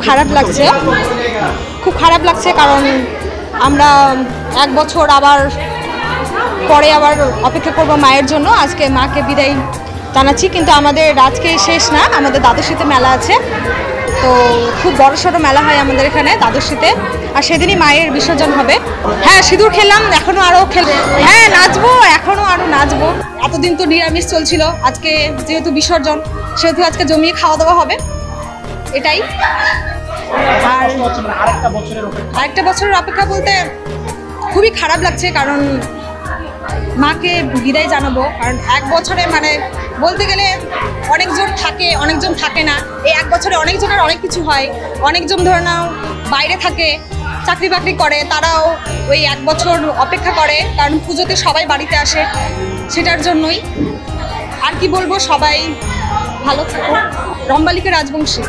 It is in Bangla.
খারাপ লাগছে কারণ আমরা 1 বছর আবার পরে আবার অপেক্ষা করব মায়ের জন্য। আজকে মাকে বিদায় জানাচ্ছি, কিন্তু আমাদের আজকে শেষ না, আমাদের দ্বাদশীতে মেলা আছে। তো খুব বড়সড় মেলা হয় আমাদের এখানে দ্বাদশীতে, আর সেদিনই মায়ের বিসর্জন হবে। হ্যাঁ, সিঁদুর খেললাম, এখনো আরও হ্যাঁ নাচবো, এখনো আরও নাচবো। এতদিন তো নিরামিষ চলছিল, আজকে যেহেতু বিসর্জন সেহেতু আজকে জমিয়ে খাওয়া দাওয়া হবে, এটাই। আর আরেকটা বছরের অপেক্ষা বলতে খুবই খারাপ লাগছে, কারণ মাকে বিদায় জানাবো। কারণ 1 বছরে মানে বলতে গেলে অনেকজন থাকে, অনেকজন থাকে না। এই 1 বছরে অনেকজনের অনেক কিছু হয়। অনেকজন ধরে নাও বাইরে থাকে, চাকরি বাকরি করে, তারাও ওই 1 বছর অপেক্ষা করে, কারণ পুজোতে সবাই বাড়িতে আসে, সেটার জন্যই। আর কি বলবো, সবাই ভালো থাকো। রম্বালিকা রাজবংশী।